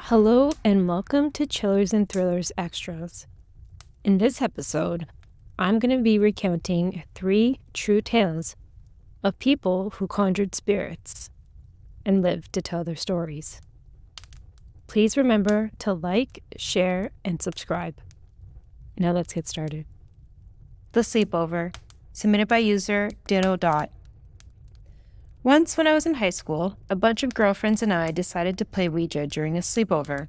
Hello and welcome to Chillers and Thrillers Extras. In this episode, I'm going to be recounting 3 true tales of people who conjured spirits and lived to tell their stories. Please remember to like, share, and subscribe. Now let's get started. The Sleepover, submitted by user Ditto Dot. Once when I was in high school, a bunch of girlfriends and I decided to play Ouija during a sleepover.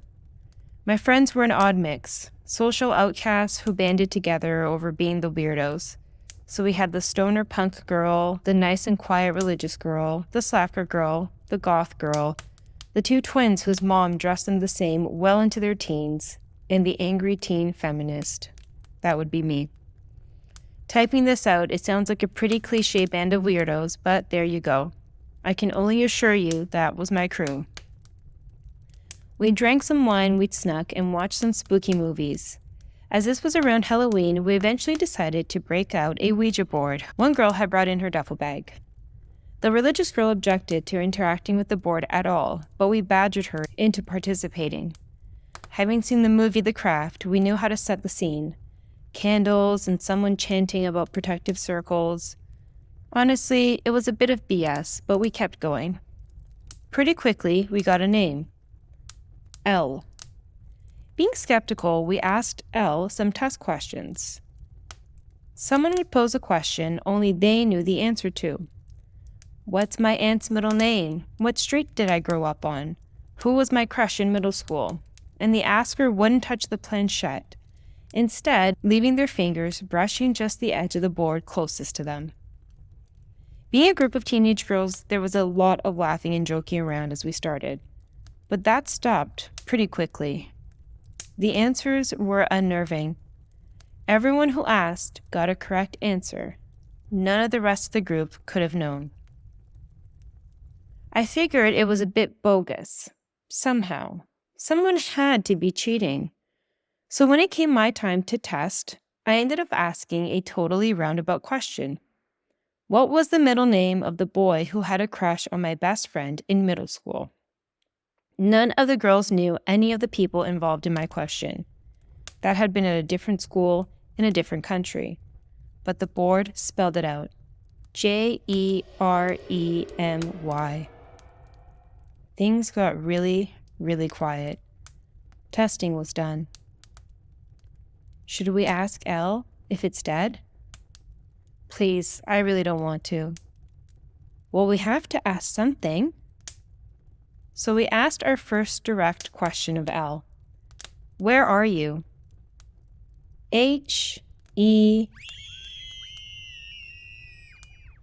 My friends were an odd mix, social outcasts who banded together over being the weirdos. So we had the stoner punk girl, the nice and quiet religious girl, the slacker girl, the goth girl, the 2 twins whose mom dressed them the same well into their teens, and the angry teen feminist. That would be me. Typing this out, it sounds like a pretty cliche band of weirdos, but there you go. I can only assure you that was my crew. We drank some wine we'd snuck and watched some spooky movies. As this was around Halloween, we eventually decided to break out a Ouija board one girl had brought in her duffel bag. The religious girl objected to interacting with the board at all, but we badgered her into participating. Having seen the movie The Craft, we knew how to set the scene. Candles and someone chanting about protective circles. Honestly, it was a bit of BS, but we kept going. Pretty quickly, we got a name. L. Being skeptical, we asked L some test questions. Someone would pose a question only they knew the answer to. What's my aunt's middle name? What street did I grow up on? Who was my crush in middle school? And the asker wouldn't touch the planchette, instead leaving their fingers brushing just the edge of the board closest to them. Being a group of teenage girls, there was a lot of laughing and joking around as we started. But that stopped pretty quickly. The answers were unnerving. Everyone who asked got a correct answer. None of the rest of the group could have known. I figured it was a bit bogus. Somehow. Someone had to be cheating. So when it came my time to test, I ended up asking a totally roundabout question. What was the middle name of the boy who had a crush on my best friend in middle school? None of the girls knew any of the people involved in my question. That had been at a different school in a different country. But the board spelled it out. Jeremy. Things got really, really quiet. Testing was done. Should we ask L if it's dead? Please, I really don't want to. Well, we have to ask something. So we asked our first direct question of L. Where are you? H-E...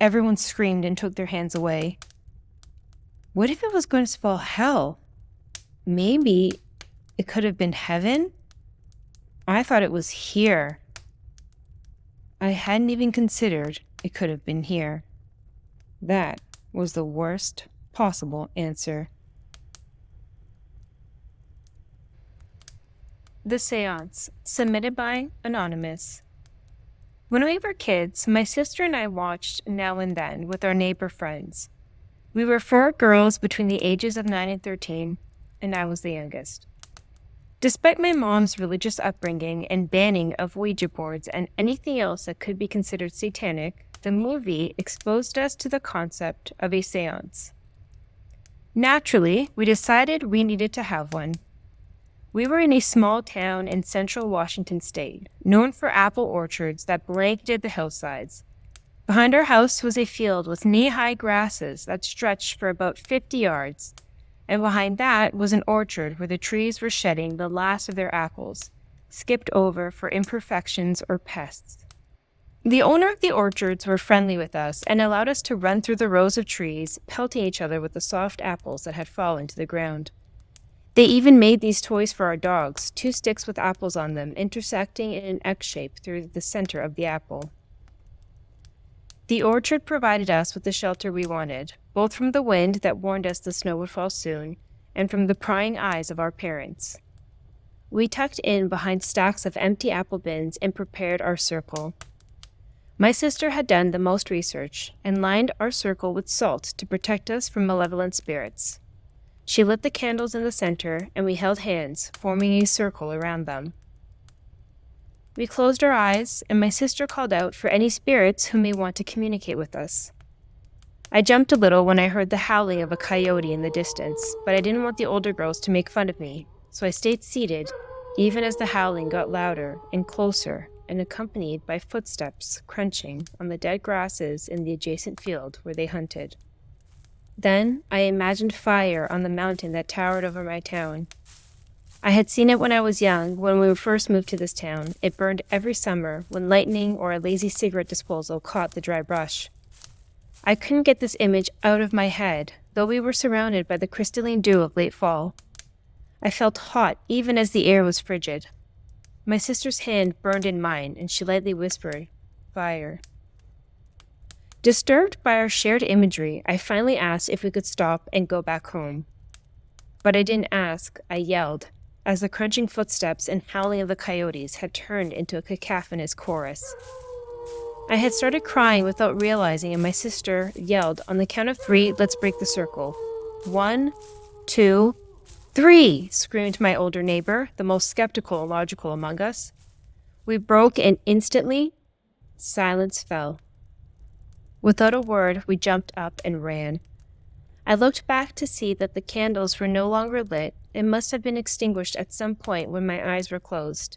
Everyone screamed and took their hands away. What if it was going to spell hell? Maybe it could have been heaven? I thought it was here. I hadn't even considered it could have been here. That was the worst possible answer. The Seance, submitted by Anonymous. When we were kids, my sister and I watched Now and Then with our neighbor friends. We were 4 girls between the ages of 9 and 13, and I was the youngest. Despite my mom's religious upbringing and banning of Ouija boards and anything else that could be considered satanic, the movie exposed us to the concept of a seance. Naturally, we decided we needed to have one. We were in a small town in central Washington state, known for apple orchards that blanketed the hillsides. Behind our house was a field with knee-high grasses that stretched for about 50 yards. And behind that was an orchard where the trees were shedding the last of their apples, skipped over for imperfections or pests. The owner of the orchards were friendly with us and allowed us to run through the rows of trees, pelting each other with the soft apples that had fallen to the ground. They even made these toys for our dogs, 2 sticks with apples on them, intersecting in an X shape through the center of the apple. The orchard provided us with the shelter we wanted, both from the wind that warned us the snow would fall soon, and from the prying eyes of our parents. We tucked in behind stacks of empty apple bins and prepared our circle. My sister had done the most research and lined our circle with salt to protect us from malevolent spirits. She lit the candles in the center, and we held hands, forming a circle around them. We closed our eyes, and my sister called out for any spirits who may want to communicate with us. I jumped a little when I heard the howling of a coyote in the distance, but I didn't want the older girls to make fun of me, so I stayed seated, even as the howling got louder and closer and accompanied by footsteps crunching on the dead grasses in the adjacent field where they hunted. Then I imagined fire on the mountain that towered over my town. I had seen it when I was young, when we first moved to this town. It burned every summer when lightning or a lazy cigarette disposal caught the dry brush. I couldn't get this image out of my head, though we were surrounded by the crystalline dew of late fall. I felt hot even as the air was frigid. My sister's hand burned in mine, and she lightly whispered, "Fire." Disturbed by our shared imagery, I finally asked if we could stop and go back home. But I didn't ask, I yelled, as the crunching footsteps and howling of the coyotes had turned into a cacophonous chorus. I had started crying without realizing, and my sister yelled, "On the count of 3, let's break the circle." 1, 2, 3, screamed my older neighbor, the most skeptical and logical among us. We broke, and instantly, silence fell. Without a word, we jumped up and ran. I looked back to see that the candles were no longer lit and must have been extinguished at some point when my eyes were closed.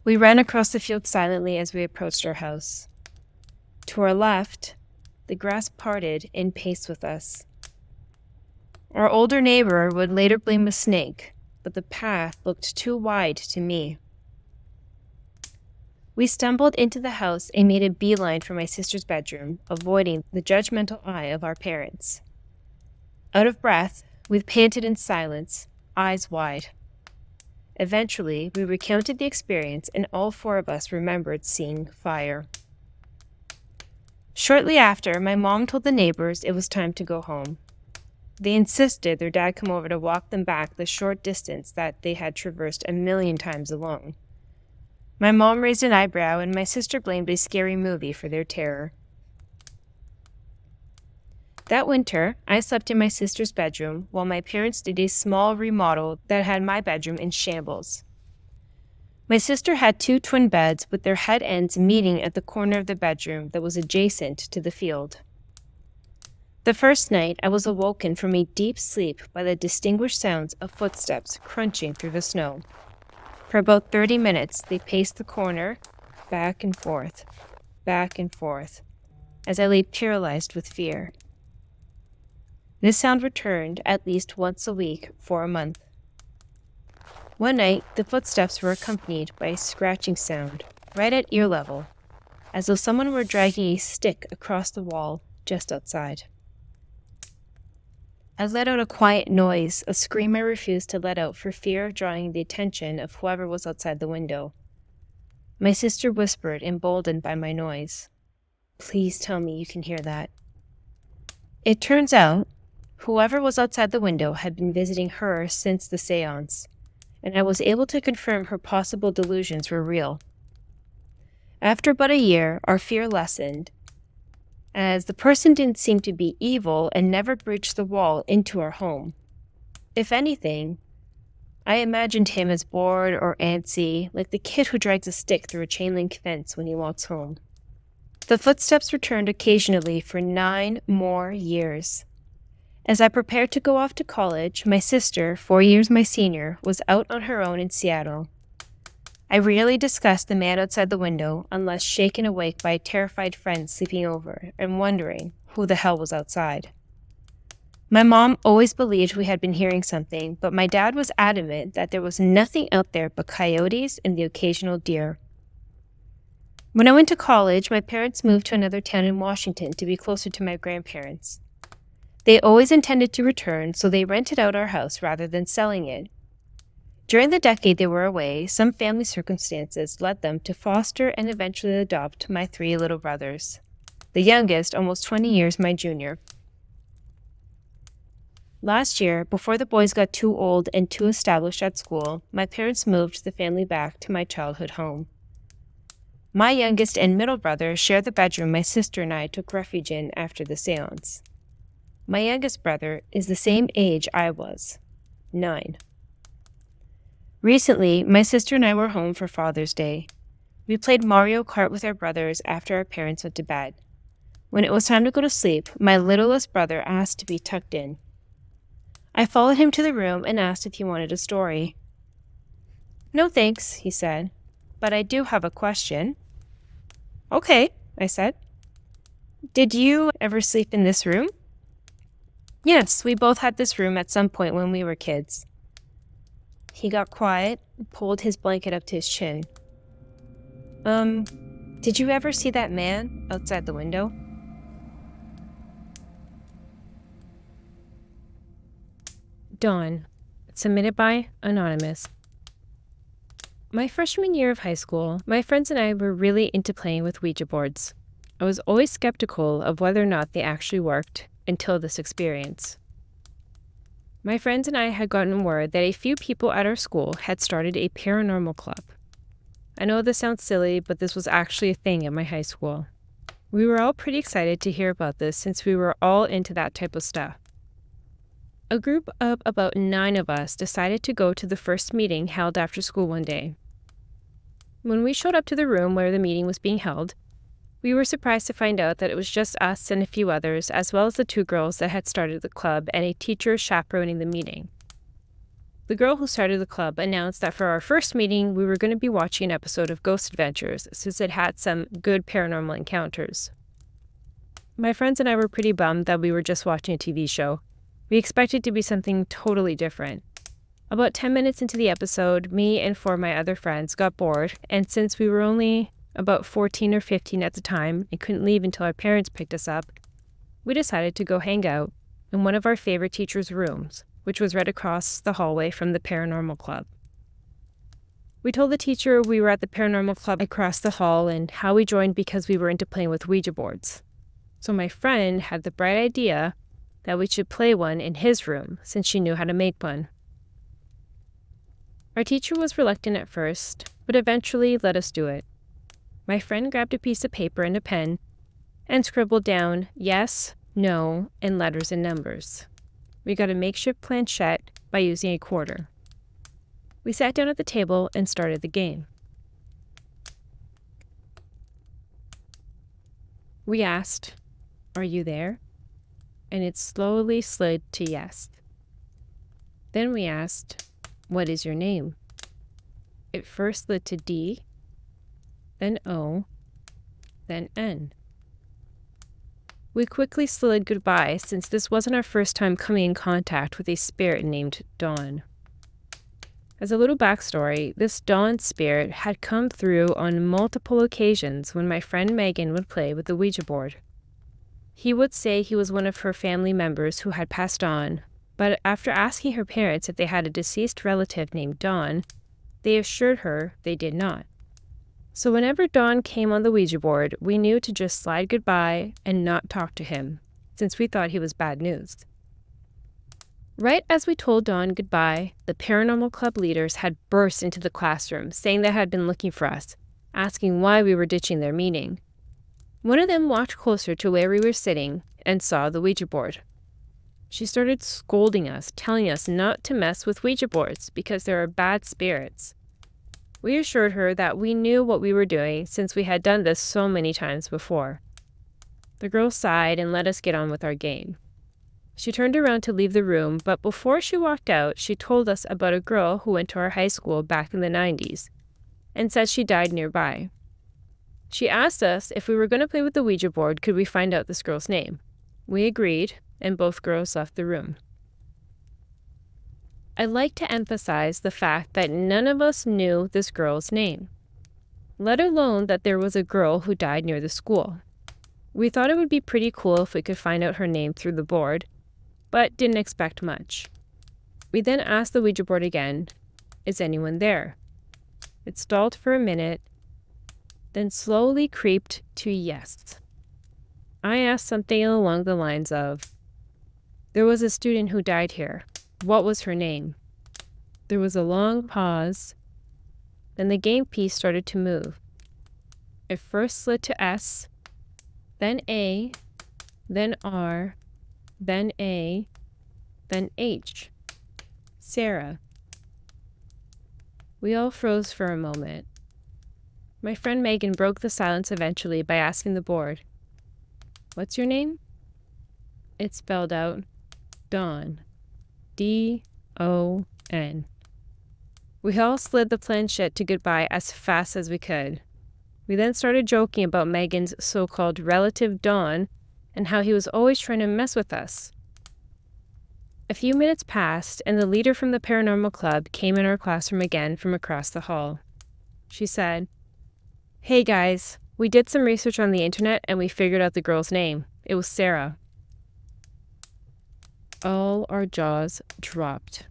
We ran across the field silently as we approached our house. To our left, the grass parted in pace with us. Our older neighbor would later blame a snake, but the path looked too wide to me. We stumbled into the house and made a beeline for my sister's bedroom, avoiding the judgmental eye of our parents. Out of breath, we panted in silence, eyes wide. Eventually, we recounted the experience, and all 4 of us remembered seeing fire. Shortly after, my mom told the neighbors it was time to go home. They insisted their dad come over to walk them back the short distance that they had traversed a million times alone. My mom raised an eyebrow, and my sister blamed a scary movie for their terror. That winter, I slept in my sister's bedroom while my parents did a small remodel that had my bedroom in shambles. My sister had 2 twin beds with their head ends meeting at the corner of the bedroom that was adjacent to the field. The first night, I was awoken from a deep sleep by the distinguished sounds of footsteps crunching through the snow. For about 30 minutes, they paced the corner, back and forth, as I lay paralyzed with fear. This sound returned at least once a week for a month. One night, the footsteps were accompanied by a scratching sound, right at ear level, as though someone were dragging a stick across the wall just outside. I let out a quiet noise, a scream I refused to let out for fear of drawing the attention of whoever was outside the window. My sister whispered, emboldened by my noise, "Please tell me you can hear that." It turns out, whoever was outside the window had been visiting her since the seance, and I was able to confirm her possible delusions were real. After about a year, our fear lessened, as the person didn't seem to be evil and never breached the wall into our home. If anything, I imagined him as bored or antsy, like the kid who drags a stick through a chain-link fence when he walks home. The footsteps returned occasionally for 9 more years. As I prepared to go off to college, my sister, 4 years my senior, was out on her own in Seattle. I rarely discussed the man outside the window unless shaken awake by a terrified friend sleeping over and wondering who the hell was outside. My mom always believed we had been hearing something, but my dad was adamant that there was nothing out there but coyotes and the occasional deer. When I went to college, my parents moved to another town in Washington to be closer to my grandparents. They always intended to return, so they rented out our house rather than selling it. During the decade they were away, some family circumstances led them to foster and eventually adopt my 3 little brothers, the youngest almost 20 years my junior. Last year, before the boys got too old and too established at school, my parents moved the family back to my childhood home. My youngest and middle brother shared the bedroom my sister and I took refuge in after the seance. My youngest brother is the same age I was, 9. Recently, my sister and I were home for Father's Day. We played Mario Kart with our brothers after our parents went to bed. When it was time to go to sleep, my littlest brother asked to be tucked in. I followed him to the room and asked if he wanted a story. "No thanks," he said, "but I do have a question." "Okay," I said. "Did you ever sleep in this room?" "Yes, we both had this room at some point when we were kids." He got quiet and pulled his blanket up to his chin. Did you ever see that man outside the window?" Dawn, submitted by Anonymous. My freshman year of high school, my friends and I were really into playing with Ouija boards. I was always skeptical of whether or not they actually worked until this experience. My friends and I had gotten word that a few people at our school had started a paranormal club. I know this sounds silly, but this was actually a thing at my high school. We were all pretty excited to hear about this since we were all into that type of stuff. A group of about 9 of us decided to go to the first meeting held after school one day. When we showed up to the room where the meeting was being held, we were surprised to find out that it was just us and a few others, as well as the 2 girls that had started the club and a teacher chaperoning the meeting. The girl who started the club announced that for our first meeting, we were going to be watching an episode of Ghost Adventures, since it had some good paranormal encounters. My friends and I were pretty bummed that we were just watching a TV show. We expected it to be something totally different. About 10 minutes into the episode, me and 4 of my other friends got bored, and since we were only about 14 or 15 at the time and couldn't leave until our parents picked us up, we decided to go hang out in one of our favorite teacher's rooms, which was right across the hallway from the Paranormal Club. We told the teacher we were at the Paranormal Club across the hall and how we joined because we were into playing with Ouija boards. So my friend had the bright idea that we should play one in his room since she knew how to make one. Our teacher was reluctant at first, but eventually let us do it. My friend grabbed a piece of paper and a pen and scribbled down yes, no, and letters and numbers. We got a makeshift planchette by using a quarter. We sat down at the table and started the game. We asked, "Are you there?" And it slowly slid to yes. Then we asked, "What is your name?" It first slid to D, then O, then N. We quickly slid goodbye since this wasn't our first time coming in contact with a spirit named Dawn. As a little backstory, this Dawn spirit had come through on multiple occasions when my friend Megan would play with the Ouija board. He would say he was one of her family members who had passed on, but after asking her parents if they had a deceased relative named Dawn, they assured her they did not. So whenever Dawn came on the Ouija board, we knew to just slide goodbye and not talk to him, since we thought he was bad news. Right as we told Dawn goodbye, the Paranormal Club leaders had burst into the classroom, saying they had been looking for us, asking why we were ditching their meeting. One of them walked closer to where we were sitting and saw the Ouija board. She started scolding us, telling us not to mess with Ouija boards because there are bad spirits. We assured her that we knew what we were doing since we had done this so many times before. The girl sighed and let us get on with our game. She turned around to leave the room, but before she walked out, she told us about a girl who went to our high school back in the 90s and said she died nearby. She asked us if we were going to play with the Ouija board, could we find out this girl's name. We agreed, and both girls left the room. I'd like to emphasize the fact that none of us knew this girl's name, let alone that there was a girl who died near the school. We thought it would be pretty cool if we could find out her name through the board, but didn't expect much. We then asked the Ouija board again, "Is anyone there?" It stalled for a minute, then slowly creeped to yes. I asked something along the lines of, "There was a student who died here. What was her name?" There was a long pause. Then the game piece started to move. It first slid to S, then A, then R, then A, then H. Sarah. We all froze for a moment. My friend Megan broke the silence eventually by asking the board, "What's your name?" It spelled out Dawn. D-O-N. We all slid the planchette to goodbye as fast as we could. We then started joking about Megan's so-called relative Dawn and how he was always trying to mess with us. A few minutes passed, and the leader from the Paranormal Club came in our classroom again from across the hall. She said, "Hey guys, we did some research on the internet and we figured out the girl's name. It was Sarah." All our jaws dropped.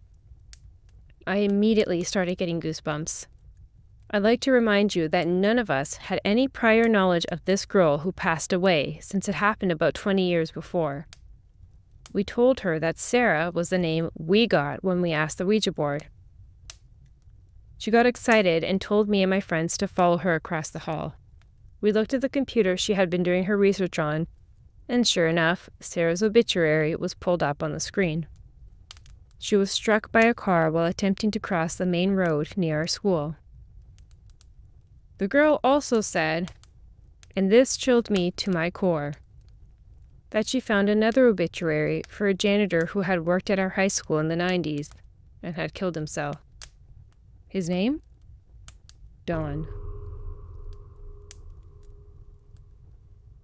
I immediately started getting goosebumps. I'd like to remind you that none of us had any prior knowledge of this girl who passed away, since it happened about 20 years before. We told her that Sarah was the name we got when we asked the Ouija board. She got excited and told me and my friends to follow her across the hall. We looked at the computer she had been doing her research on, and sure enough, Sarah's obituary was pulled up on the screen. She was struck by a car while attempting to cross the main road near our school. The girl also said, and this chilled me to my core, that she found another obituary for a janitor who had worked at our high school in the 90s and had killed himself. His name? Don.